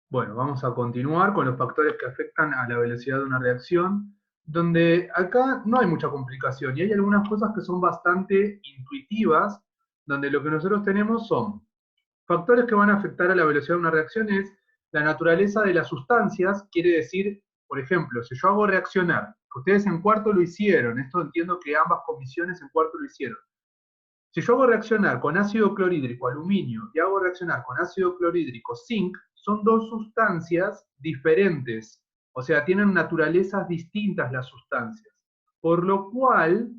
Bueno, vamos a continuar con los factores que afectan a la velocidad de una reacción, donde acá no hay mucha complicación y hay algunas cosas que son bastante intuitivas, donde lo que nosotros tenemos son factores que van a afectar a la velocidad de una reacción es la naturaleza de las sustancias, quiere decir, por ejemplo, si yo hago reaccionar, que ustedes en cuarto lo hicieron, esto entiendo que ambas comisiones en cuarto lo hicieron. Si yo hago reaccionar con ácido clorhídrico aluminio y hago reaccionar con ácido clorhídrico zinc, son dos sustancias diferentes, o sea, tienen naturalezas distintas las sustancias, por lo cual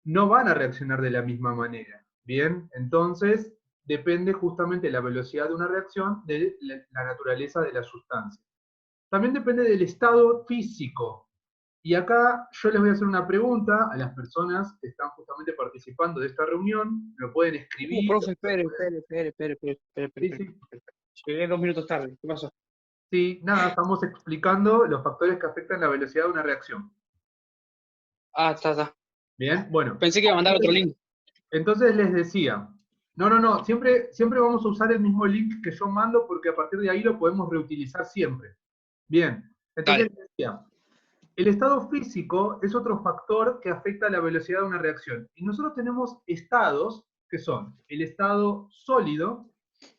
no van a reaccionar de la misma manera. Bien, entonces depende justamente la velocidad de una reacción de la naturaleza de la sustancia. También depende del estado físico. Y acá yo les voy a hacer una pregunta a las personas que están justamente participando de esta reunión, lo pueden escribir. Profe, espere. Sí, sí. Llegué 2 minutos tarde. ¿Qué pasó? Sí, nada, estamos explicando los factores que afectan la velocidad de una reacción. Ah, está. Bien, bueno. Pensé que iba a mandar otro link. Entonces les decía, no, siempre vamos a usar el mismo link que yo mando porque a partir de ahí lo podemos reutilizar siempre. Bien, entonces Dale. les decía, el estado físico es otro factor que afecta la velocidad de una reacción. Y nosotros tenemos estados que son el estado sólido,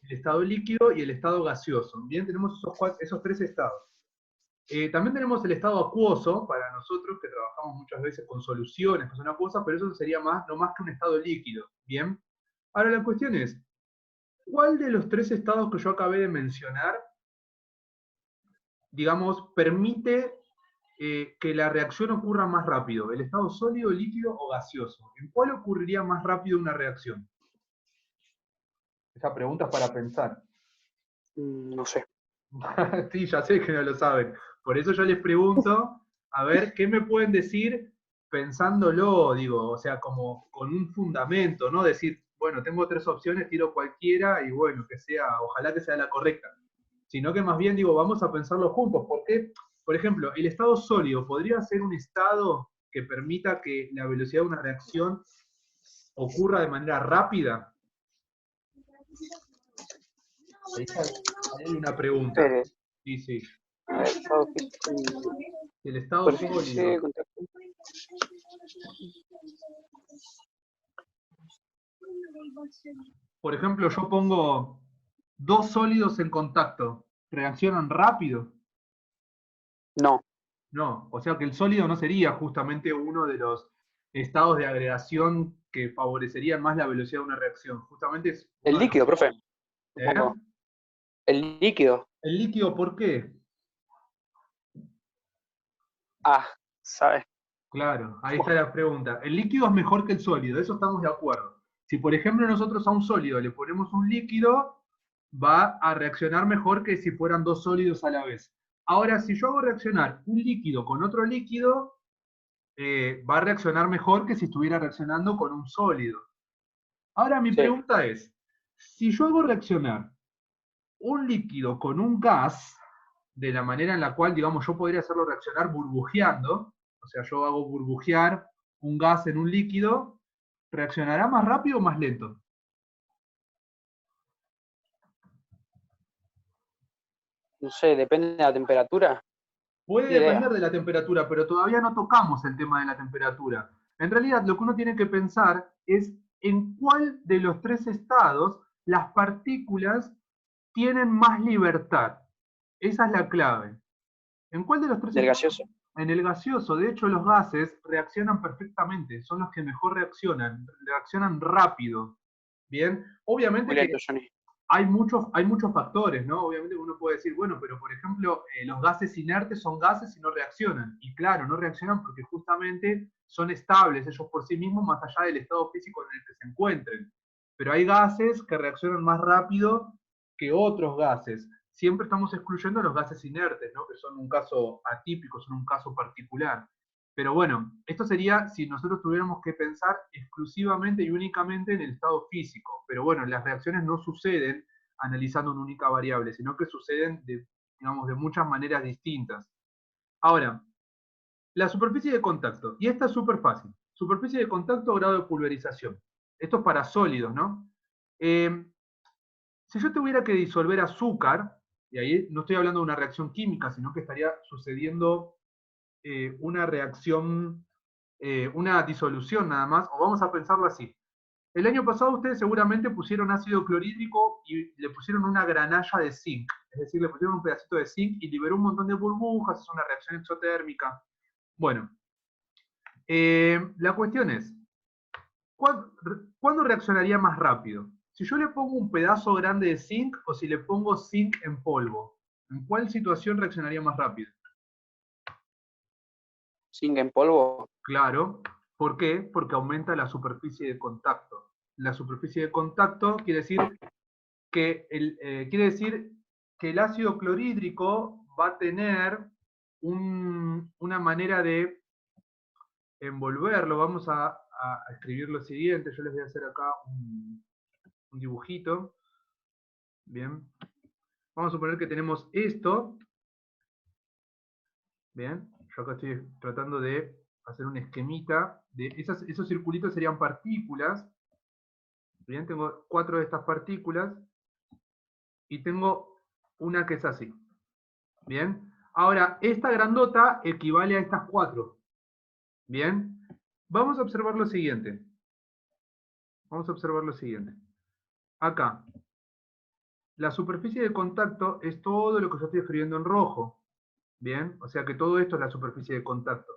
el estado líquido y el estado gaseoso. Bien, tenemos esos tres estados. También tenemos el estado acuoso, para nosotros que trabajamos muchas veces con soluciones que son acuosas, pero eso sería no más que un estado líquido. Bien. Ahora la cuestión es, ¿cuál de los tres estados que yo acabé de mencionar, digamos, permite que la reacción ocurra más rápido? ¿El estado sólido, líquido o gaseoso? ¿En cuál ocurriría más rápido una reacción? Esa pregunta es para pensar. No sé. Sí, ya sé que no lo saben. Por eso yo les pregunto, a ver, ¿qué me pueden decir pensándolo, digo, o sea, como con un fundamento, ¿no? Decir, bueno, tengo tres opciones, tiro cualquiera y bueno, que sea, ojalá que sea la correcta. Sino que más bien digo, vamos a pensarlo juntos. Porque, por ejemplo, el estado sólido podría ser un estado que permita que la velocidad de una reacción ocurra de manera rápida. Ahí hay una pregunta. Espere. Sí, sí. A ver, estado físico. El estado Superficie, sólido. contacto. Por ejemplo, yo pongo dos sólidos en contacto. ¿Reaccionan rápido? No. No. O sea que el sólido no sería justamente uno de los estados de agregación que favorecerían más la velocidad de una reacción. Justamente es El uno de los... líquido, profe. ¿Eh? Supongo. El líquido. ¿El líquido por qué? Ah, ¿sabes? Claro, ahí está la pregunta. El líquido es mejor que el sólido, eso estamos de acuerdo. Si por ejemplo nosotros a un sólido le ponemos un líquido, va a reaccionar mejor que si fueran dos sólidos a la vez. Ahora, si yo hago reaccionar un líquido con otro líquido, va a reaccionar mejor que si estuviera reaccionando con un sólido. Ahora mi Sí. pregunta es, si yo hago reaccionar un líquido con un gas, de la manera en la cual, digamos, yo podría hacerlo reaccionar burbujeando, o sea, yo hago burbujear un gas en un líquido, ¿reaccionará más rápido o más lento? No sé, depende de la temperatura. Puede Ni idea. depender de la temperatura, pero todavía no tocamos el tema de la temperatura. En realidad, lo que uno tiene que pensar es en cuál de los tres estados las partículas tienen más libertad. Esa es la clave. ¿En cuál de los tres Del estados? gaseoso. En el gaseoso. De hecho, los gases reaccionan perfectamente, son los que mejor reaccionan rápido. Bien, Muy obviamente que lento, Johnny. hay muchos factores, ¿no? Obviamente uno puede decir, bueno, pero por ejemplo, los gases inertes son gases y no reaccionan. Y claro, no reaccionan porque justamente son estables ellos por sí mismos, más allá del estado físico en el que se encuentren. Pero hay gases que reaccionan más rápido que otros gases. Siempre estamos excluyendo los gases inertes, ¿no? Que son un caso atípico, son un caso particular. Pero bueno, esto sería si nosotros tuviéramos que pensar exclusivamente y únicamente en el estado físico. Pero bueno, las reacciones no suceden analizando una única variable, sino que suceden digamos, de muchas maneras distintas. Ahora, la superficie de contacto. Y esta es súper fácil. Superficie de contacto, grado de pulverización. Esto es para sólidos, ¿no? Si yo tuviera que disolver azúcar, Y ahí no estoy hablando de una reacción química, sino que estaría sucediendo una reacción, una disolución nada más, o vamos a pensarlo así. El año pasado ustedes seguramente pusieron ácido clorhídrico y le pusieron una granalla de zinc, es decir, le pusieron un pedacito de zinc y liberó un montón de burbujas, es una reacción exotérmica. Bueno, la cuestión es, ¿cuándo reaccionaría más rápido? Si yo le pongo un pedazo grande de zinc o si le pongo zinc en polvo, ¿en cuál situación reaccionaría más rápido? Zinc en polvo. Claro. ¿Por qué? Porque aumenta la superficie de contacto. La superficie de contacto quiere decir que el ácido clorhídrico va a tener una manera de envolverlo. Vamos a escribir lo siguiente. Yo les voy a hacer acá un dibujito. Bien. Vamos a suponer que tenemos esto. Bien. Yo acá estoy tratando de hacer un esquemita. Esos circulitos serían partículas. Bien, tengo 4 de estas partículas. Y tengo una que es así. Bien. Ahora, esta grandota equivale a estas 4. Bien. Vamos a observar lo siguiente. Vamos a observar lo siguiente. Acá. La superficie de contacto es todo lo que yo estoy escribiendo en rojo. Bien. O sea que todo esto es la superficie de contacto.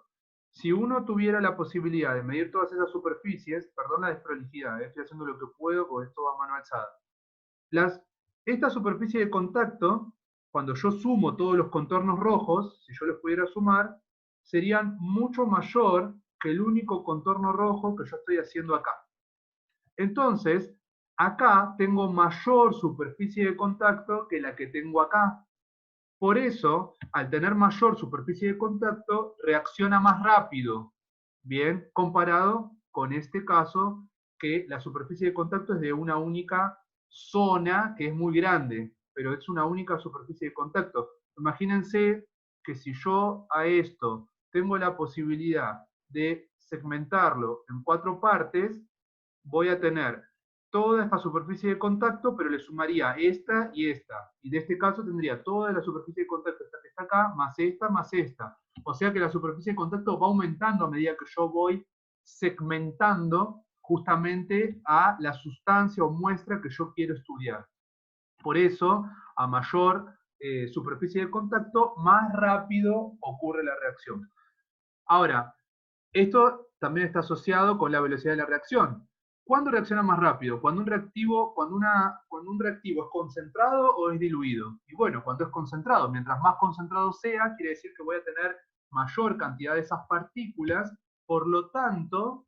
Si uno tuviera la posibilidad de medir todas esas superficies, perdón la desprolijidad, estoy haciendo lo que puedo porque esto va a mano alzada. Esta superficie de contacto, cuando yo sumo todos los contornos rojos, si yo los pudiera sumar, serían mucho mayor que el único contorno rojo que yo estoy haciendo acá. Entonces, acá tengo mayor superficie de contacto que la que tengo acá. Por eso, al tener mayor superficie de contacto, reacciona más rápido, bien, comparado con este caso, que la superficie de contacto es de una única zona que es muy grande, pero es una única superficie de contacto. Imagínense que si yo a esto tengo la posibilidad de segmentarlo en 4 partes, voy a tener toda esta superficie de contacto, pero le sumaría esta y esta. Y de este caso tendría toda la superficie de contacto que está acá, más esta, más esta. O sea que la superficie de contacto va aumentando a medida que yo voy segmentando justamente a la sustancia o muestra que yo quiero estudiar. Por eso, a mayor superficie de contacto, más rápido ocurre la reacción. Ahora, esto también está asociado con la velocidad de la reacción. ¿Cuándo reacciona más rápido? Cuando un reactivo es concentrado o es diluido. Y bueno, cuando es concentrado, mientras más concentrado sea, quiere decir que voy a tener mayor cantidad de esas partículas, por lo tanto,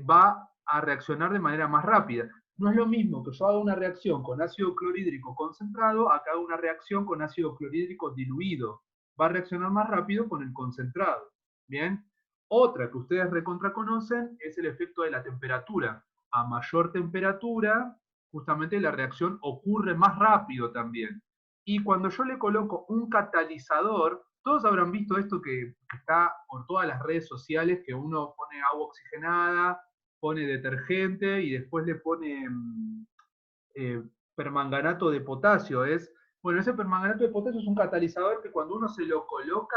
va a reaccionar de manera más rápida. No es lo mismo que yo haga una reacción con ácido clorhídrico concentrado a que haga una reacción con ácido clorhídrico diluido. Va a reaccionar más rápido con el concentrado. ¿Bien? Otra que ustedes recontra conocen es el efecto de la temperatura. A mayor temperatura, justamente la reacción ocurre más rápido también. Y cuando yo le coloco un catalizador, todos habrán visto esto que está por todas las redes sociales, que uno pone agua oxigenada, pone detergente y después le pone eh, permanganato de potasio. Bueno, ese permanganato de potasio es un catalizador que cuando uno se lo coloca,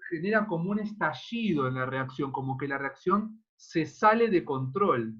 genera como un estallido en la reacción, como que la reacción se sale de control.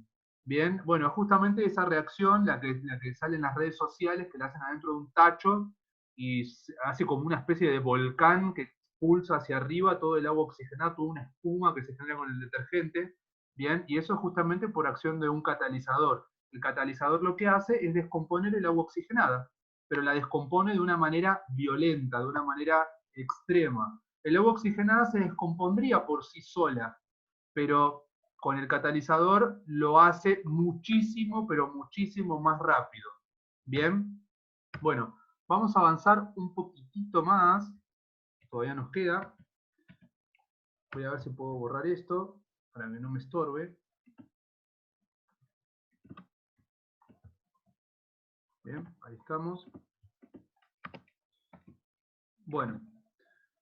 Bien, bueno, justamente esa reacción, la que sale en las redes sociales, que la hacen adentro de un tacho y hace como una especie de volcán que pulsa hacia arriba todo el agua oxigenada, toda una espuma que se genera con el detergente. Bien, y eso es justamente por acción de un catalizador. El catalizador lo que hace es descomponer el agua oxigenada, pero la descompone de una manera violenta, de una manera extrema. El agua oxigenada se descompondría por sí sola, pero con el catalizador lo hace muchísimo, pero muchísimo más rápido. Bien, bueno, vamos a avanzar un poquitito más, todavía nos queda. Voy a ver si puedo borrar esto, para que no me estorbe. Bien, ahí estamos. Bueno,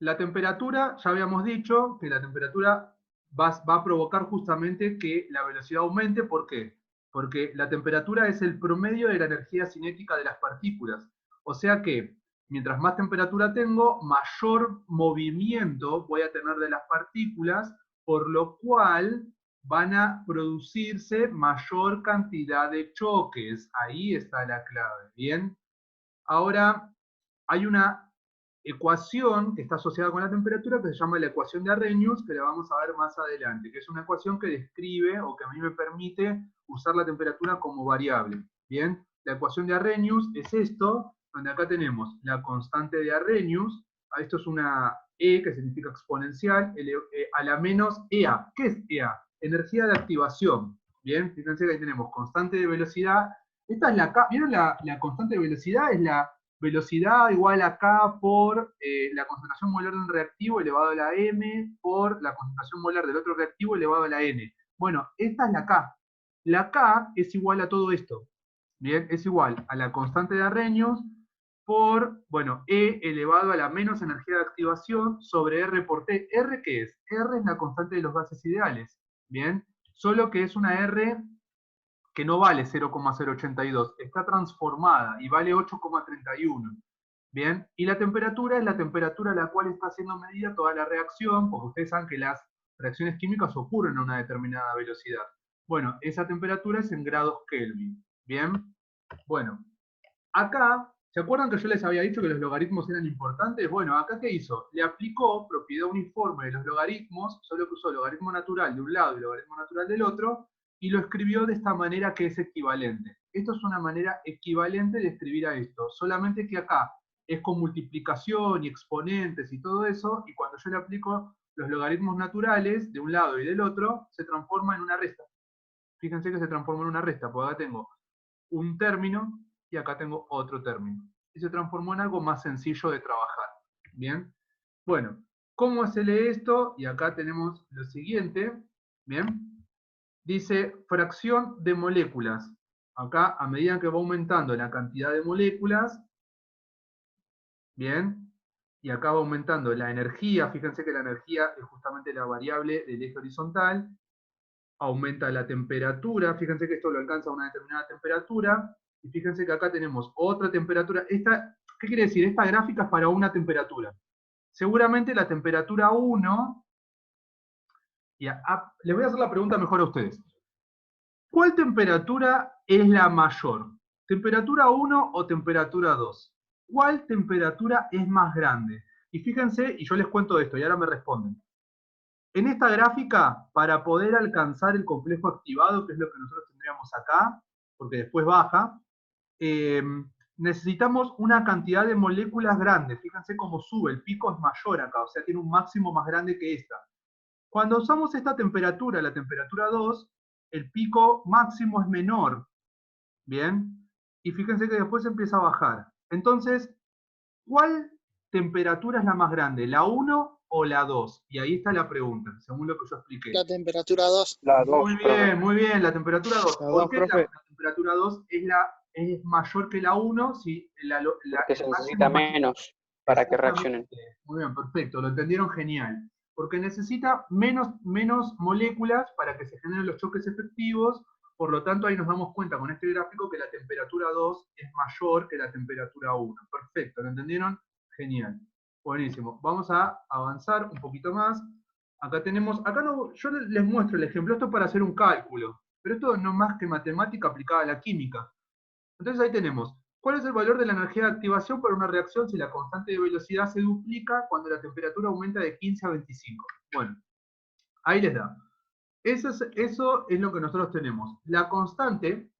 la temperatura, ya habíamos dicho que la temperatura va a provocar justamente que la velocidad aumente. ¿Por qué? Porque la temperatura es el promedio de la energía cinética de las partículas. O sea que Mientras más temperatura tengo, mayor movimiento voy a tener de las partículas, por lo cual van a producirse mayor cantidad de choques. Ahí está la clave, ¿bien? Ahora, hay una ecuación que está asociada con la temperatura que se llama la ecuación de Arrhenius, que la vamos a ver más adelante, que es una ecuación que describe o que a mí me permite usar la temperatura como variable. Bien, la ecuación de Arrhenius es esto, donde acá tenemos la constante de Arrhenius, esto es una E que significa exponencial, a la menos EA. ¿Qué es EA? Energía de activación. Bien, fíjense que ahí tenemos constante de velocidad. Esta es ¿vieron la constante de velocidad? Es la velocidad igual a K por la concentración molar de un reactivo elevado a la M por la concentración molar del otro reactivo elevado a la N. Bueno, esta es la K. La K es igual a todo esto. Bien, es igual a la constante de Arrhenius por, bueno, E elevado a la menos energía de activación sobre R por T. ¿R qué es? R es la constante de los gases ideales. Bien, solo que es una R que no vale 0,082, está transformada y vale 8,31. Bien, y la temperatura es la temperatura a la cual está siendo medida toda la reacción, porque ustedes saben que las reacciones químicas ocurren a una determinada velocidad. Bueno, esa temperatura es en grados Kelvin. Bien, bueno, acá, ¿se acuerdan que yo les había dicho que los logaritmos eran importantes? Bueno, acá ¿qué hizo? Le aplicó propiedad uniforme de los logaritmos, solo que usó logaritmo natural de un lado y logaritmo natural del otro, y lo escribió de esta manera que es equivalente. Esto es una manera equivalente de escribir a esto, solamente que acá es con multiplicación y exponentes y todo eso, y cuando yo le aplico los logaritmos naturales de un lado y del otro, se transforma en una resta. Fíjense que se transforma en una resta, porque acá tengo un término y acá tengo otro término. Y se transformó en algo más sencillo de trabajar. Bien, bueno, ¿cómo se lee esto? Y acá tenemos lo siguiente, bien, dice fracción de moléculas. Acá, a medida que va aumentando la cantidad de moléculas, bien, y acá va aumentando la energía, fíjense que la energía es justamente la variable del eje horizontal, aumenta la temperatura, fíjense que esto lo alcanza a una determinada temperatura, y fíjense que acá tenemos otra temperatura. ¿Qué quiere decir? Esta gráfica es para una temperatura. Seguramente la temperatura 1, les voy a hacer la pregunta mejor a ustedes. ¿Cuál temperatura es la mayor? ¿Temperatura 1 o temperatura 2? ¿Cuál temperatura es más grande? Y fíjense, y yo les cuento esto, y ahora me responden. En esta gráfica, para poder alcanzar el complejo activado, que es lo que nosotros tendríamos acá, porque después baja, necesitamos una cantidad de moléculas grandes. Fíjense cómo sube, el pico es mayor acá, o sea, tiene un máximo más grande que esta. Cuando usamos esta temperatura, la temperatura 2, el pico máximo es menor. ¿Bien? Y fíjense que después empieza a bajar. Entonces, ¿cuál temperatura es la más grande? ¿La 1 o la 2? Y ahí está la pregunta, según lo que yo expliqué. La temperatura 2. La 2, profe. Muy bien, la temperatura 2. La ¿Por 2, qué la profe. temperatura 2 es mayor que la 1 si Porque se el necesita máximo menos para que reaccionen. Exactamente. Muy bien, perfecto, lo entendieron genial. Porque necesita menos moléculas para que se generen los choques efectivos, por lo tanto ahí nos damos cuenta con este gráfico que la temperatura 2 es mayor que la temperatura 1. Perfecto, ¿lo entendieron? Genial. Buenísimo. Vamos a avanzar un poquito más. Acá tenemos, yo les muestro el ejemplo, esto es para hacer un cálculo, pero esto no es más que matemática aplicada a la química. Entonces ahí tenemos, ¿cuál es el valor de la energía de activación para una reacción si la constante de velocidad se duplica cuando la temperatura aumenta de 15 a 25? Bueno, ahí les da. Eso es lo que nosotros tenemos. La constante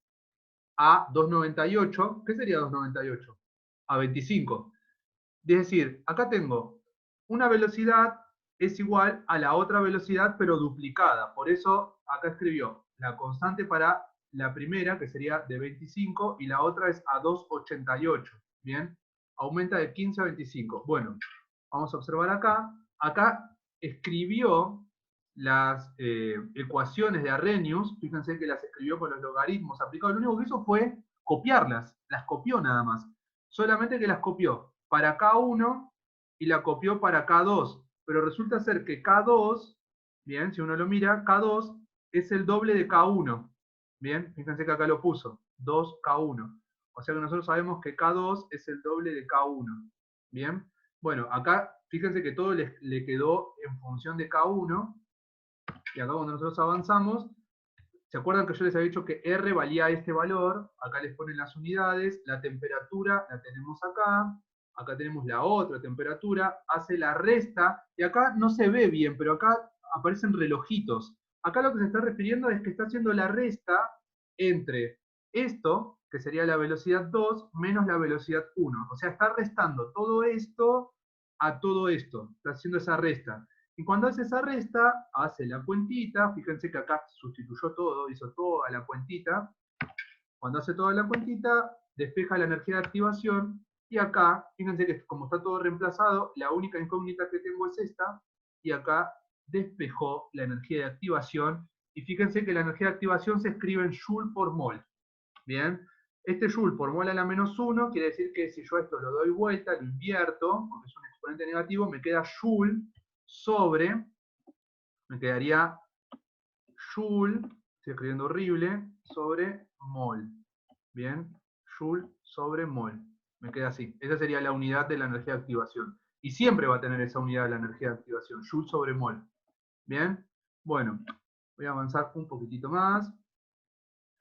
a 298, ¿qué sería 298? A 25. Es decir, acá tengo una velocidad es igual a la otra velocidad, pero duplicada. Por eso acá escribió la constante para la primera, que sería de 25, y la otra es a 288. Bien, aumenta de 15 a 25. Bueno, vamos a observar acá. Acá escribió las ecuaciones de Arrhenius. Fíjense que las escribió con los logaritmos aplicados. Lo único que hizo fue copiarlas. Las copió nada más. Solamente que las copió para K1 y la copió para K2. Pero resulta ser que K2, bien, si uno lo mira, K2 es el doble de K1. Bien, fíjense que acá lo puso, 2K1. O sea que nosotros sabemos que K2 es el doble de K1. ¿Bien? Bueno, acá fíjense que todo le quedó en función de K1. Y acá cuando nosotros avanzamos, ¿se acuerdan que yo les había dicho que R valía este valor? Acá les ponen las unidades, la temperatura la tenemos acá, acá tenemos la otra temperatura, hace la resta, y acá no se ve bien, pero acá aparecen relojitos. Acá lo que se está refiriendo es que está haciendo la resta entre esto, que sería la velocidad 2, menos la velocidad 1. O sea, está restando todo esto a todo esto, está haciendo esa resta. Y cuando hace esa resta, hace la cuentita, fíjense que acá sustituyó todo, hizo toda la cuentita. Cuando hace toda la cuentita, despeja la energía de activación, y acá, fíjense que como está todo reemplazado, la única incógnita que tengo es esta, y acá despejó la energía de activación, y fíjense que la energía de activación se escribe en Joule por mol. Bien, este Joule por mol a la menos 1 quiere decir que si yo esto lo doy vuelta, lo invierto, porque es un exponente negativo, me queda Joule sobre, me quedaría Joule, estoy escribiendo horrible, sobre mol. Bien, Joule sobre mol. Me queda así. Esa sería la unidad de la energía de activación. Y siempre va a tener esa unidad de la energía de activación, Joule sobre mol. Bien, bueno, voy a avanzar un poquitito más.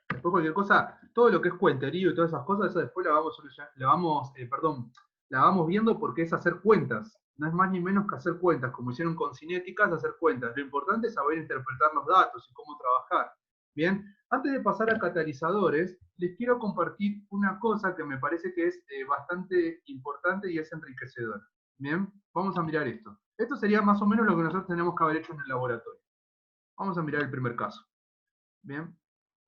Después cualquier cosa, todo lo que es cuenterío y todas esas cosas, eso después la vamos viendo porque es hacer cuentas. No es más ni menos que hacer cuentas, como hicieron con cinéticas, hacer cuentas. Lo importante es saber interpretar los datos y cómo trabajar. Bien, antes de pasar a catalizadores, les quiero compartir una cosa que me parece que es bastante importante y es enriquecedora. Bien, vamos a mirar esto. Esto sería más o menos lo que nosotros tenemos que haber hecho en el laboratorio. Vamos a mirar el primer caso. Bien.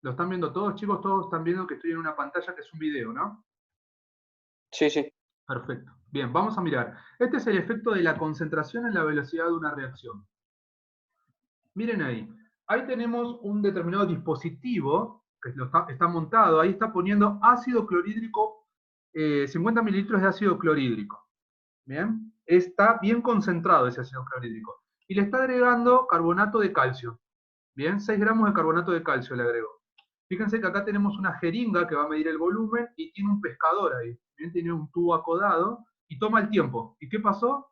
¿Lo están viendo todos, chicos? Todos están viendo que estoy en una pantalla que es un video, ¿no? Sí, sí. Perfecto. Bien, vamos a mirar. Este es el efecto de la concentración en la velocidad de una reacción. Miren ahí. Ahí tenemos un determinado dispositivo que está montado. Ahí está poniendo ácido clorhídrico, 50 mililitros de ácido clorhídrico. Bien. Está bien concentrado ese ácido clorhídrico. Y le está agregando carbonato de calcio. Bien, 6 gramos de carbonato de calcio le agrego. Fíjense que acá tenemos una jeringa que va a medir el volumen y tiene un pescador ahí. Bien, tiene un tubo acodado y toma el tiempo. ¿Y qué pasó?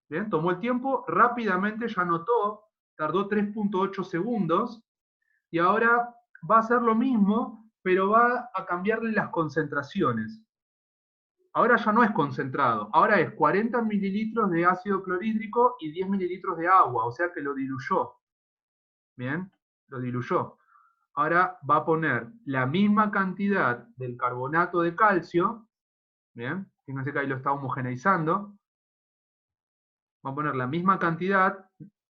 Bien, tomó el tiempo, rápidamente ya anotó, tardó 3.8 segundos y ahora va a hacer lo mismo, pero va a cambiarle las concentraciones. Ahora ya no es concentrado, ahora es 40 mililitros de ácido clorhídrico y 10 mililitros de agua, o sea que lo diluyó. Bien, lo diluyó. Ahora va a poner la misma cantidad del carbonato de calcio, bien, fíjense que ahí lo está homogeneizando, va a poner la misma cantidad,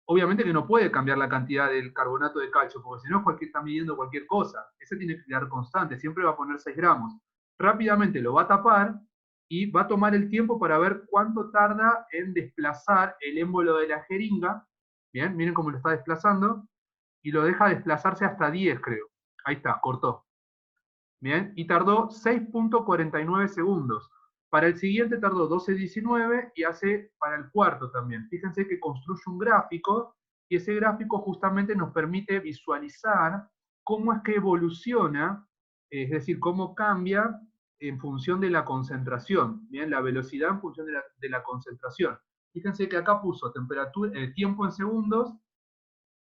obviamente que no puede cambiar la cantidad del carbonato de calcio, porque si no está midiendo cualquier cosa, ese tiene que quedar constante, siempre va a poner 6 gramos. Rápidamente lo va a tapar y va a tomar el tiempo para ver cuánto tarda en desplazar el émbolo de la jeringa, bien, miren cómo lo está desplazando, y lo deja desplazarse hasta 10, creo. Ahí está, cortó. Bien, y tardó 6.49 segundos. Para el siguiente tardó 12.19 y hace para el cuarto también. Fíjense que construye un gráfico y ese gráfico justamente nos permite visualizar cómo es que evoluciona, es decir, cómo cambia en función de la concentración, bien, la velocidad en función de la concentración. Fíjense que acá puso temperatura, tiempo en segundos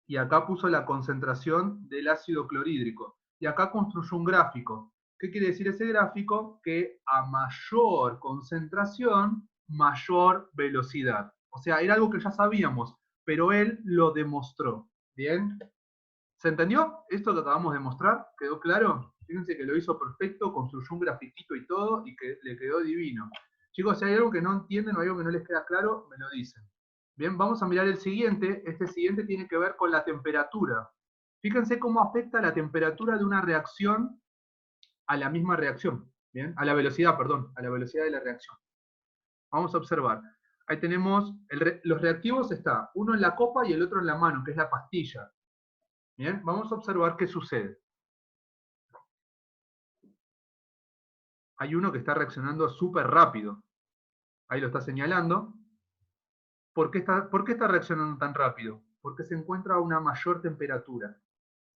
y acá puso la concentración del ácido clorhídrico. Y acá construyó un gráfico. ¿Qué quiere decir ese gráfico? Que a mayor concentración, mayor velocidad. O sea, era algo que ya sabíamos, pero él lo demostró. ¿Bien? ¿Se entendió? Esto que acabamos de mostrar, ¿quedó claro? Fíjense que lo hizo perfecto, construyó un grafiquito y todo, y que le quedó divino. Chicos, si hay algo que no entienden o algo que no les queda claro, me lo dicen. Bien, vamos a mirar el siguiente. Este siguiente tiene que ver con la temperatura. Fíjense cómo afecta la temperatura de una reacción a la misma reacción. Bien, a la velocidad, perdón, a la velocidad de la reacción. Vamos a observar. Ahí tenemos, los reactivos está uno en la copa y el otro en la mano, que es la pastilla. Bien, vamos a observar qué sucede. Hay uno que está reaccionando súper rápido. Ahí lo está señalando. ¿Por qué está reaccionando tan rápido? Porque se encuentra a una mayor temperatura.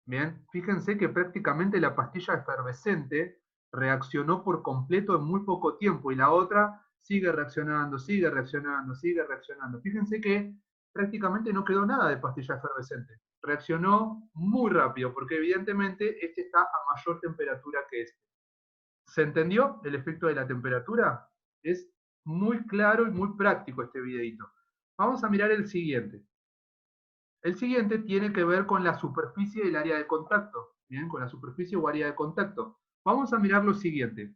Bien, fíjense que prácticamente la pastilla efervescente reaccionó por completo en muy poco tiempo y la otra sigue reaccionando, sigue reaccionando, sigue reaccionando. Fíjense que prácticamente no quedó nada de pastilla efervescente. Reaccionó muy rápido, porque evidentemente este está a mayor temperatura que este. ¿Se entendió el efecto de la temperatura? Es muy claro y muy práctico este videito. Vamos a mirar el siguiente. El siguiente tiene que ver con la superficie del área de contacto. Bien, con la superficie o área de contacto. Vamos a mirar lo siguiente.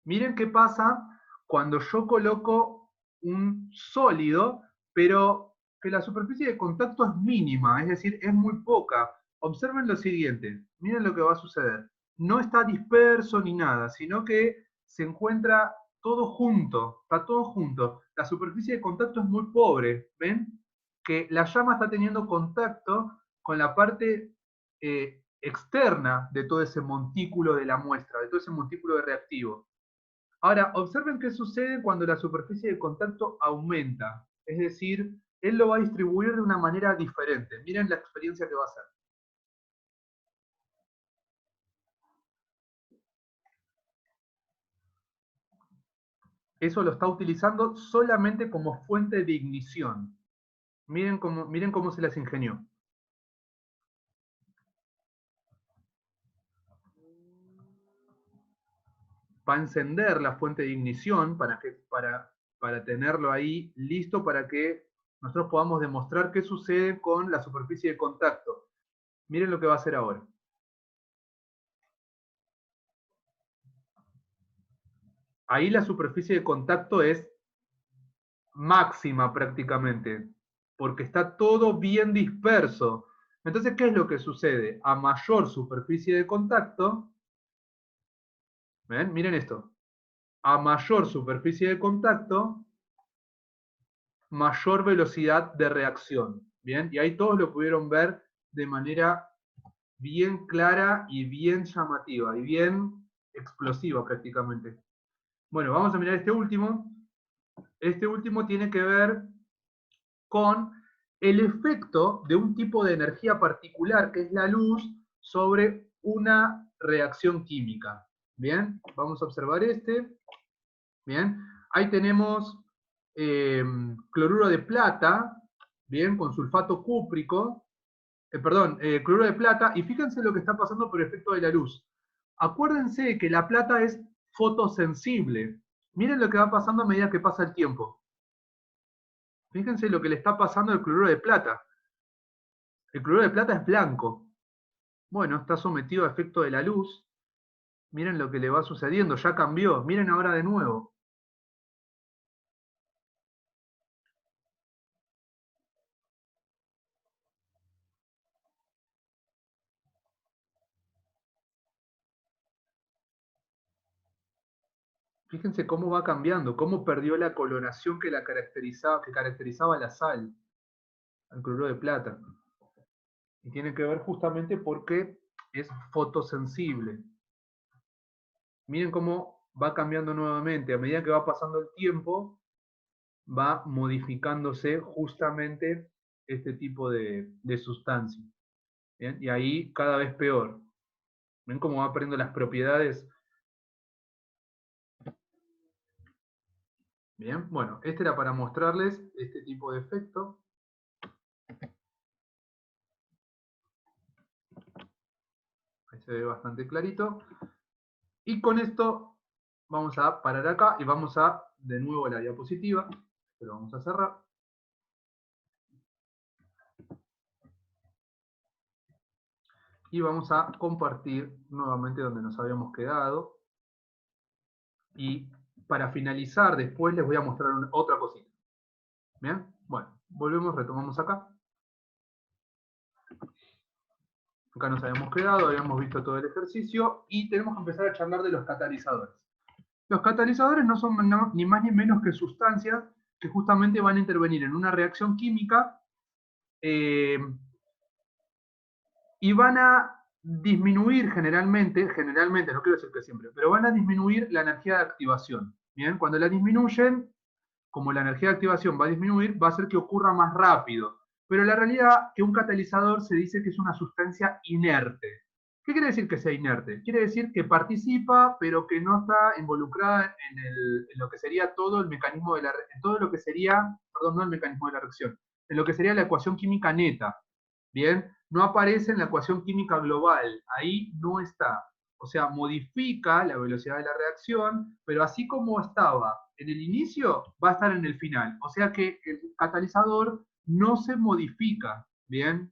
Miren qué pasa cuando yo coloco un sólido, pero que la superficie de contacto es mínima, es decir, es muy poca. Observen lo siguiente, miren lo que va a suceder. No está disperso ni nada, sino que se encuentra todo junto, está todo junto. La superficie de contacto es muy pobre, ¿ven? Que la llama está teniendo contacto con la parte externa de todo ese montículo de la muestra, de todo ese montículo de reactivo. Ahora, observen qué sucede cuando la superficie de contacto aumenta. Es decir, él lo va a distribuir de una manera diferente. Miren la experiencia que va a hacer. Eso lo está utilizando solamente como fuente de ignición. Miren cómo se las ingenió. Va a encender la fuente de ignición para tenerlo ahí listo para que nosotros podamos demostrar qué sucede con la superficie de contacto. Miren lo que va a hacer ahora. Ahí la superficie de contacto es máxima prácticamente, porque está todo bien disperso. Entonces, ¿qué es lo que sucede? A mayor superficie de contacto, ¿ven? Miren esto, a mayor superficie de contacto, mayor velocidad de reacción. ¿Bien? Y ahí todos lo pudieron ver de manera bien clara y bien llamativa, y bien explosiva prácticamente. Bueno, vamos a mirar este último. Este último tiene que ver con el efecto de un tipo de energía particular, que es la luz, sobre una reacción química. Bien, vamos a observar este. Bien, ahí tenemos cloruro de plata, bien, con sulfato cúprico, cloruro de plata, y fíjense lo que está pasando por efecto de la luz. Acuérdense que la plata es fotosensible. Miren lo que va pasando a medida que pasa el tiempo. Fíjense lo que le está pasando al cloruro de plata. El cloruro de plata es blanco. Bueno, está sometido a efecto de la luz. Miren lo que le va sucediendo, ya cambió. Miren ahora de nuevo. Fíjense cómo va cambiando, cómo perdió la coloración que caracterizaba la sal, el cloruro de plata. Y tiene que ver justamente porque es fotosensible. Miren cómo va cambiando nuevamente. A medida que va pasando el tiempo, va modificándose justamente este tipo de sustancia. ¿Bien? Y ahí cada vez peor. ¿Ven cómo va perdiendo las propiedades? Bien, bueno, este era para mostrarles este tipo de efecto. Ahí se ve bastante clarito. Y con esto vamos a parar acá y vamos a, de nuevo, la diapositiva. Pero vamos a cerrar. Y vamos a compartir nuevamente donde nos habíamos quedado. Y para finalizar, después les voy a mostrar otra cosita. Bien, bueno, volvemos, retomamos acá. Acá nos habíamos quedado, habíamos visto todo el ejercicio y tenemos que empezar a charlar de los catalizadores. Los catalizadores no son ni más ni menos que sustancias que justamente van a intervenir en una reacción química y van a disminuir generalmente, no quiero decir que siempre, pero van a disminuir la energía de activación. Bien, cuando la disminuyen, como la energía de activación va a disminuir, va a hacer que ocurra más rápido. Pero la realidad es que un catalizador se dice que es una sustancia inerte. ¿Qué quiere decir que sea inerte? Quiere decir que participa, pero que no está involucrada en lo que sería todo el mecanismo de en todo lo que sería, perdón, no el mecanismo de la reacción, en lo que sería la ecuación química neta. Bien, no aparece en la ecuación química global, ahí no está. O sea, modifica la velocidad de la reacción, pero así como estaba en el inicio, va a estar en el final. O sea que el catalizador no se modifica. Bien,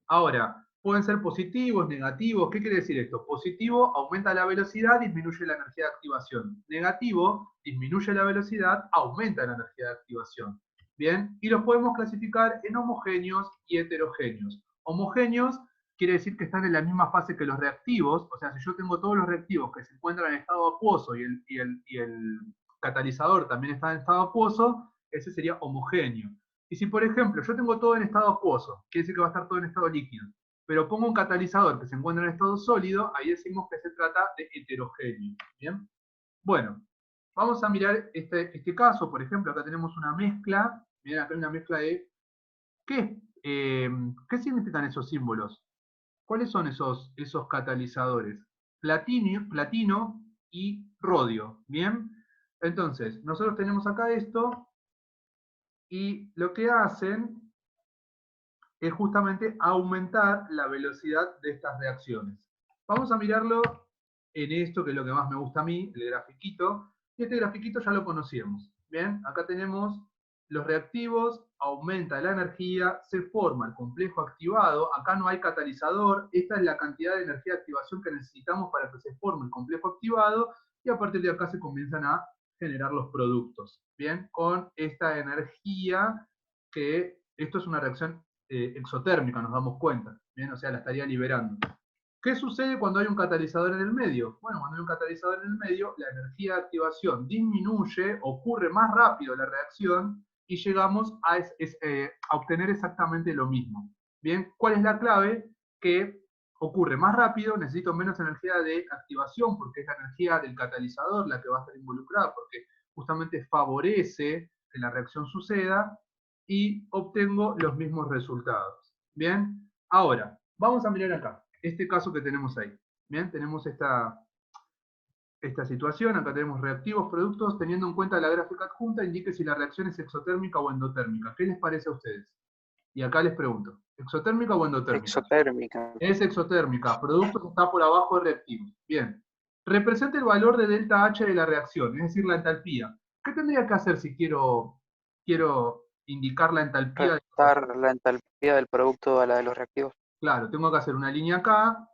ahora, pueden ser positivos, negativos. ¿Qué quiere decir esto? Positivo, aumenta la velocidad, disminuye la energía de activación. Negativo, disminuye la velocidad, aumenta la energía de activación. Bien, y los podemos clasificar en homogéneos y heterogéneos. Homogéneos quiere decir que están en la misma fase que los reactivos. O sea, si yo tengo todos los reactivos que se encuentran en estado acuoso y el catalizador también está en estado acuoso, ese sería homogéneo. Y si, por ejemplo, yo tengo todo en estado acuoso, quiere decir que va a estar todo en estado líquido, pero pongo un catalizador que se encuentra en estado sólido, ahí decimos que se trata de heterogéneo. ¿Bien? Bueno, vamos a mirar este caso, por ejemplo, acá tenemos una mezcla, miren acá hay una mezcla de... ¿Qué significan esos símbolos? ¿Cuáles son esos catalizadores? Platino y rodio, ¿bien? Entonces, nosotros tenemos acá esto, y lo que hacen es justamente aumentar la velocidad de estas reacciones. Vamos a mirarlo en esto, que es lo que más me gusta a mí, el grafiquito. Y este grafiquito ya lo conocíamos. Bien, acá tenemos los reactivos, aumenta la energía, se forma el complejo activado. Acá no hay catalizador, esta es la cantidad de energía de activación que necesitamos para que se forme el complejo activado, y a partir de acá se comienzan a generar los productos. Bien, con esta energía, que esto es una reacción exotérmica, nos damos cuenta, ¿bien? O sea, la estaría liberando. ¿Qué sucede cuando hay un catalizador en el medio? Bueno, cuando hay un catalizador en el medio, la energía de activación disminuye, ocurre más rápido la reacción, y llegamos a obtener exactamente lo mismo. Bien, ¿cuál es la clave? Que ocurre más rápido, necesito menos energía de activación, porque es la energía del catalizador la que va a estar involucrada, porque justamente favorece que la reacción suceda, y obtengo los mismos resultados. Bien, ahora, vamos a mirar acá, este caso que tenemos ahí. Bien, tenemos esta situación, acá tenemos reactivos, productos, teniendo en cuenta la gráfica adjunta, indique si la reacción es exotérmica o endotérmica. ¿Qué les parece a ustedes? Y acá les pregunto, ¿exotérmica o endotérmica? Exotérmica. Es exotérmica, productos está por abajo de reactivos. Bien, representa el valor de delta H de la reacción, es decir, la entalpía. ¿Qué tendría que hacer si quiero indicar la entalpía? Restar la entalpía del producto a la de los reactivos. Claro, tengo que hacer una línea acá,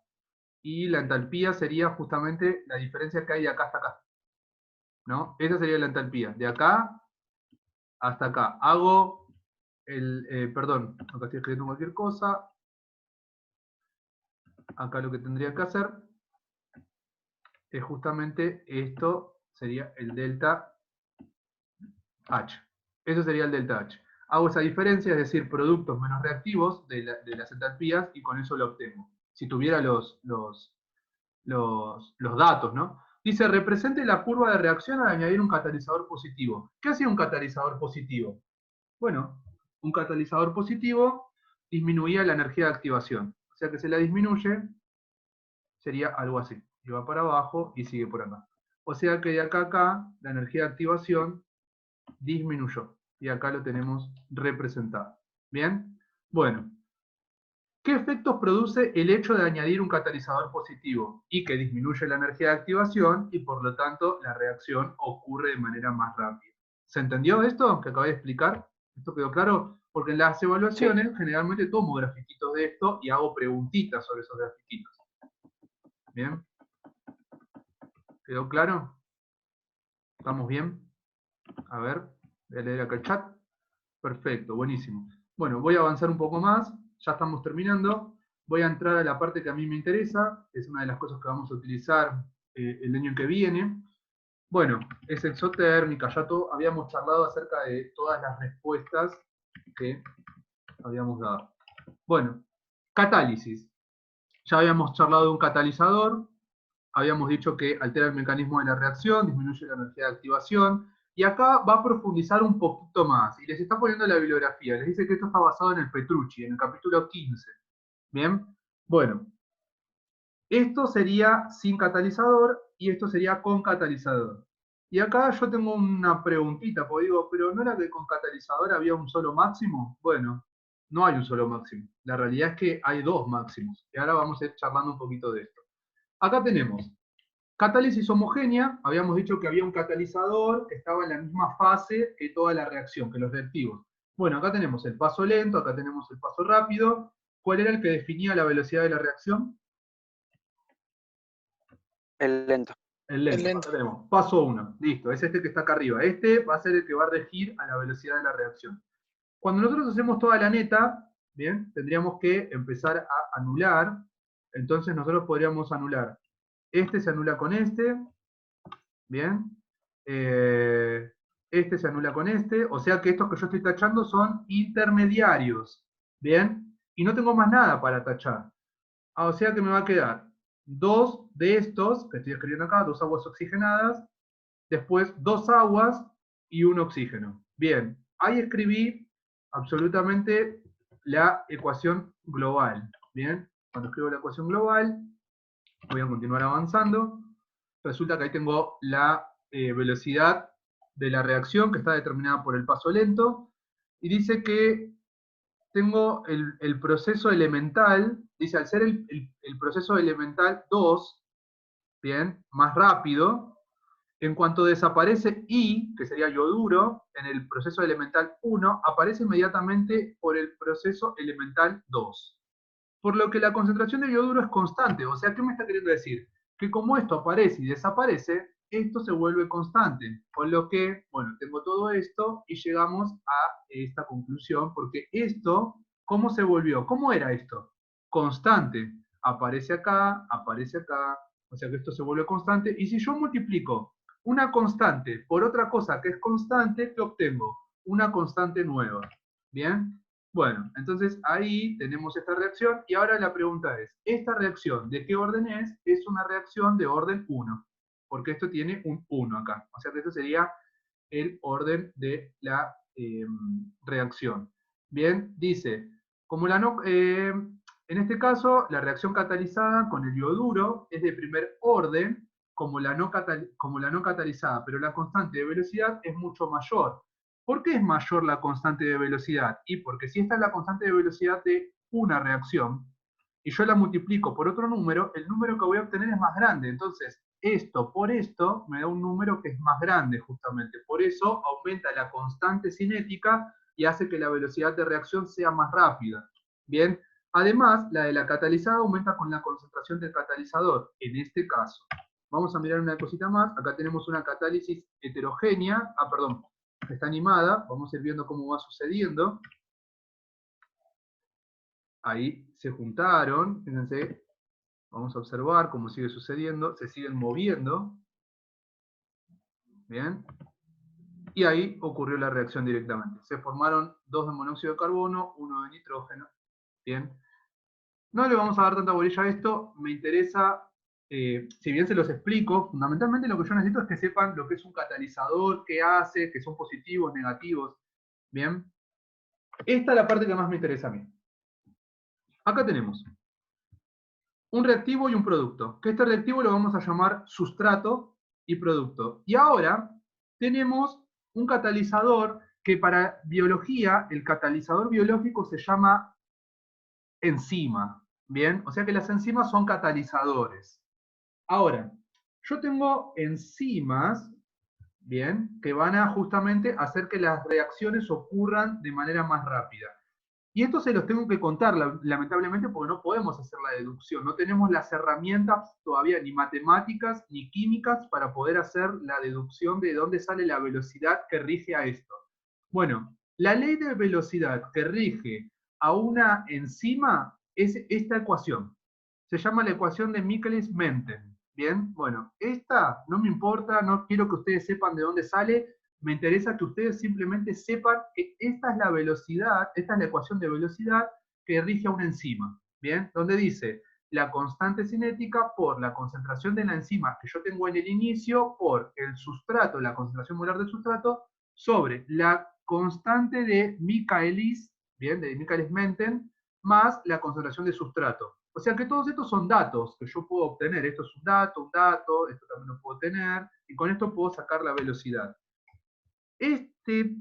y la entalpía sería justamente la diferencia que hay de acá hasta acá, ¿no? Esa sería la entalpía, de acá hasta acá. Hago perdón, acá estoy escribiendo cualquier cosa. Acá lo que tendría que hacer es justamente esto, sería el delta H. Eso sería el delta H. Hago esa diferencia, es decir, productos menos reactivos de las entalpías, y con eso lo obtengo. Si tuviera los datos, ¿no? Dice, represente la curva de reacción al añadir un catalizador positivo. ¿Qué hacía un catalizador positivo? Bueno, un catalizador positivo disminuía la energía de activación. O sea que se la disminuye, sería algo así. Y va para abajo y sigue por acá. O sea que de acá a acá, la energía de activación disminuyó. Y acá lo tenemos representado. ¿Bien? Bueno, ¿qué efectos produce el hecho de añadir un catalizador positivo? Y que disminuye la energía de activación, y por lo tanto la reacción ocurre de manera más rápida. ¿Se entendió esto que acabé de explicar? ¿Esto quedó claro? Porque en las evaluaciones generalmente tomo grafiquitos de esto y hago preguntitas sobre esos grafiquitos. ¿Bien? ¿Quedó claro? ¿Estamos bien? A ver, voy a leer acá el chat. Perfecto, buenísimo. Bueno, voy a avanzar un poco más, ya estamos terminando. Voy a entrar a la parte que a mí me interesa, que es una de las cosas que vamos a utilizar el año que viene. Bueno, es exotérmica, ya habíamos charlado acerca de todas las respuestas que habíamos dado. Bueno, catálisis. Ya habíamos charlado de un catalizador, habíamos dicho que altera el mecanismo de la reacción, disminuye la energía de activación, y acá va a profundizar un poquito más, y les está poniendo la bibliografía, les dice que esto está basado en el Petrucci, en el capítulo 15. ¿Bien? Bueno, Esto sería sin catalizador y esto sería con catalizador. Y acá yo tengo una preguntita, porque digo, pero ¿no era que con catalizador había un solo máximo? Bueno, no hay un solo máximo. La realidad es que hay dos máximos. Y ahora vamos a ir charlando un poquito de esto. Acá tenemos catálisis homogénea. Habíamos dicho que había un catalizador que estaba en la misma fase que toda la reacción, que los reactivos. Bueno, acá tenemos el paso lento, acá tenemos el paso rápido. ¿Cuál era el que definía la velocidad de la reacción? El lento. El lento. Acá tenemos paso 1. Listo, es este que está acá arriba. Este va a ser el que va a regir a la velocidad de la reacción. Cuando nosotros hacemos toda la neta, bien, tendríamos que empezar a anular. Entonces nosotros podríamos anular. Este se anula con este. Bien. Este se anula con este. O sea que estos que yo estoy tachando son intermediarios. Bien. Y no tengo más nada para tachar. O sea que me va a quedar dos de estos, que estoy escribiendo acá, dos aguas oxigenadas, después dos aguas y un oxígeno. Bien, ahí escribí absolutamente la ecuación global. Bien, cuando escribo la ecuación global, voy a continuar avanzando. Resulta que ahí tengo la velocidad de la reacción que está determinada por el paso lento, y dice que tengo el proceso elemental, dice al ser el proceso elemental 2, bien, más rápido, en cuanto desaparece I, que sería yoduro, en el proceso elemental 1, aparece inmediatamente por el proceso elemental 2. Por lo que la concentración de yoduro es constante. O sea, ¿qué me está queriendo decir? Que como esto aparece y desaparece, esto se vuelve constante. Con lo que, bueno, tengo todo esto y llegamos a esta conclusión, porque esto, ¿cómo se volvió? ¿Cómo era esto? Constante. Aparece acá, o sea que esto se vuelve constante. Y si yo multiplico una constante por otra cosa que es constante, ¿qué obtengo? Una constante nueva. ¿Bien? Bueno, entonces ahí tenemos esta reacción y ahora la pregunta es, ¿esta reacción de qué orden es? Es una reacción de orden 1, porque esto tiene un 1 acá. O sea que esto sería el orden de la reacción. Bien, dice, como en este caso, la reacción catalizada con el yoduro es de primer orden, como como la no catalizada, pero la constante de velocidad es mucho mayor. ¿Por qué es mayor la constante de velocidad? Y porque si esta es la constante de velocidad de una reacción, y yo la multiplico por otro número, el número que voy a obtener es más grande. Entonces, esto por esto me da un número que es más grande justamente. Por eso aumenta la constante cinética y hace que la velocidad de reacción sea más rápida. Bien, además, la de la catalizada aumenta con la concentración del catalizador, en este caso. Vamos a mirar una cosita más. Acá tenemos una catálisis heterogénea. Perdón, está animada. Vamos a ir viendo cómo va sucediendo. Ahí se juntaron, fíjense, vamos a observar cómo sigue sucediendo, se siguen moviendo, ¿bien? Y ahí ocurrió la reacción directamente. Se formaron dos de monóxido de carbono, uno de nitrógeno, ¿bien? No le vamos a dar tanta bolilla a esto, me interesa, si bien se los explico, fundamentalmente lo que yo necesito es que sepan lo que es un catalizador, qué hace, que son positivos, negativos, ¿bien? Esta es la parte que más me interesa a mí. Acá tenemos un reactivo y un producto, que este reactivo lo vamos a llamar sustrato y producto. Y ahora tenemos un catalizador que para biología, el catalizador biológico se llama enzima, ¿bien? O sea que las enzimas son catalizadores. Ahora, yo tengo enzimas, ¿bien? Que van a justamente hacer que las reacciones ocurran de manera más rápida. Y esto se los tengo que contar, lamentablemente, porque no podemos hacer la deducción. No tenemos las herramientas todavía, ni matemáticas, ni químicas, para poder hacer la deducción de dónde sale la velocidad que rige a esto. Bueno, la ley de velocidad que rige a una enzima es esta ecuación. Se llama la ecuación de Michaelis-Menten. Bien, bueno, esta no me importa, no quiero que ustedes sepan de dónde sale, me interesa que ustedes simplemente sepan que esta es la velocidad, esta es la ecuación de velocidad que rige a una enzima, ¿bien? Donde dice la constante cinética por la concentración de la enzima que yo tengo en el inicio por el sustrato, la concentración molar del sustrato, sobre la constante de Michaelis, ¿bien? De Michaelis-Menten, más la concentración de sustrato. O sea que todos estos son datos que yo puedo obtener. Esto es un dato, esto también lo puedo tener, y con esto puedo sacar la velocidad. Esta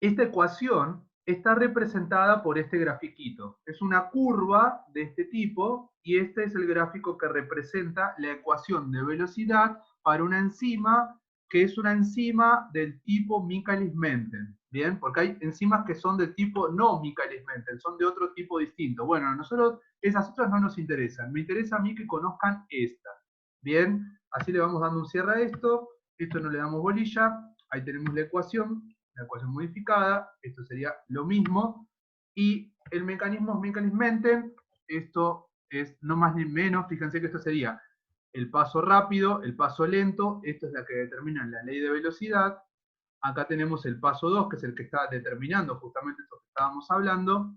ecuación está representada por este grafiquito. Es una curva de este tipo, y este es el gráfico que representa la ecuación de velocidad para una enzima que es una enzima del tipo Michaelis-Menten. ¿Bien? Porque hay enzimas que son del tipo no Michaelis-Menten, son de otro tipo distinto. Bueno, a nosotros esas otras no nos interesan. Me interesa a mí que conozcan esta. ¿Bien? Así le vamos dando un cierre a esto. Esto no le damos bolilla. Ahí tenemos la ecuación modificada. Esto sería lo mismo. Y el mecanismo es Michaelis-Menten. Esto es no más ni menos. Fíjense que esto sería el paso rápido, el paso lento. Esto es la que determina la ley de velocidad. Acá tenemos el paso 2, que es el que está determinando justamente esto que estábamos hablando.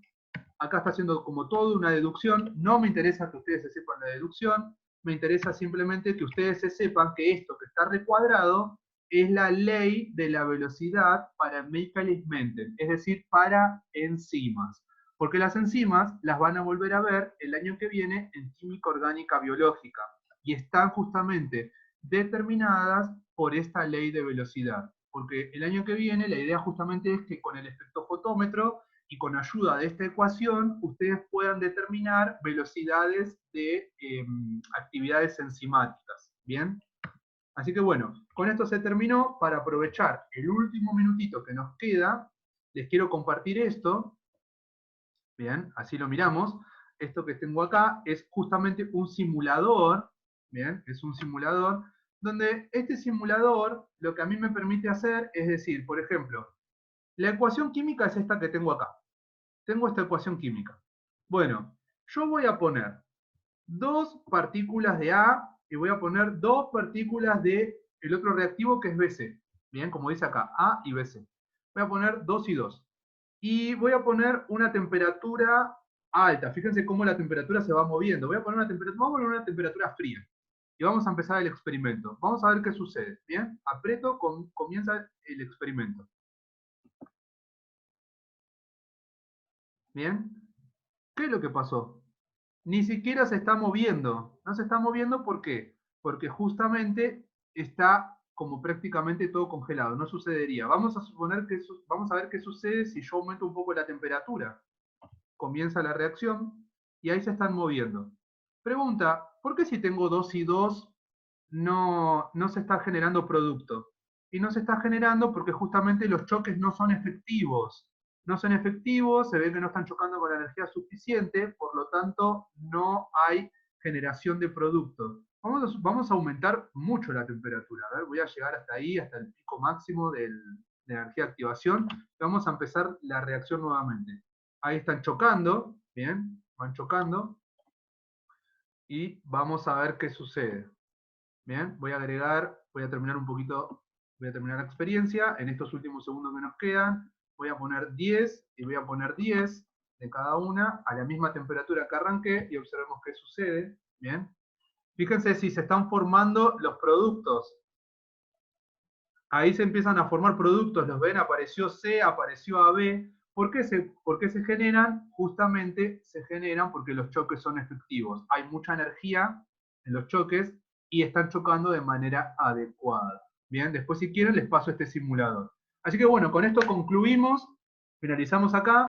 Acá está haciendo como todo una deducción. No me interesa que ustedes se sepan la deducción, me interesa simplemente que ustedes se sepan que esto que está recuadrado es la ley de la velocidad para Michaelis-Menten, es decir, para enzimas. Porque las enzimas las van a volver a ver el año que viene en química orgánica biológica, y están justamente determinadas por esta ley de velocidad. Porque el año que viene la idea justamente es que con el espectrofotómetro y con ayuda de esta ecuación ustedes puedan determinar velocidades de actividades enzimáticas. ¿Bien? Así que bueno, con esto se terminó. Para aprovechar el último minutito que nos queda, les quiero compartir esto. Bien, así lo miramos. Esto que tengo acá es justamente un simulador. Bien, es un simulador donde este simulador lo que a mí me permite hacer es decir, por ejemplo, la ecuación química es esta que tengo acá. Tengo esta ecuación química. Bueno, yo voy a poner dos partículas de A y voy a poner dos partículas de el otro reactivo que es BC. Bien, como dice acá, A y BC. Voy a poner 2 y 2. Y voy a poner una temperatura alta. Fíjense cómo la temperatura se va moviendo. Voy a poner una temperatura fría. Y vamos a empezar el experimento. Vamos a ver qué sucede. Bien, aprieto, comienza el experimento. Bien, ¿qué es lo que pasó? Ni siquiera se está moviendo. No se está moviendo, ¿por qué? Porque justamente está como prácticamente todo congelado. No sucedería. Vamos a suponer que vamos a ver qué sucede si yo aumento un poco la temperatura. Comienza la reacción y ahí se están moviendo. Pregunta, ¿por qué si tengo 2 y 2 no se está generando producto? Y no se está generando porque justamente los choques no son efectivos. No son efectivos, se ve que no están chocando con la energía suficiente, por lo tanto no hay generación de producto. Vamos a aumentar mucho la temperatura. A ver, voy a llegar hasta ahí, hasta el pico máximo de energía de activación. Vamos a empezar la reacción nuevamente. Ahí están chocando, bien, van chocando. Y vamos a ver qué sucede. Bien, voy a terminar un poquito, voy a terminar la experiencia. En estos últimos segundos que nos quedan, voy a poner 10 y voy a poner 10 de cada una a la misma temperatura que arranqué y observemos qué sucede. Bien, fíjense si se están formando los productos. Ahí se empiezan a formar productos, los ven, apareció C, apareció AB. ¿Por qué se generan? Justamente se generan porque los choques son efectivos. Hay mucha energía en los choques y están chocando de manera adecuada. Bien, después si quieren les paso este simulador. Así que bueno, con esto concluimos, finalizamos acá.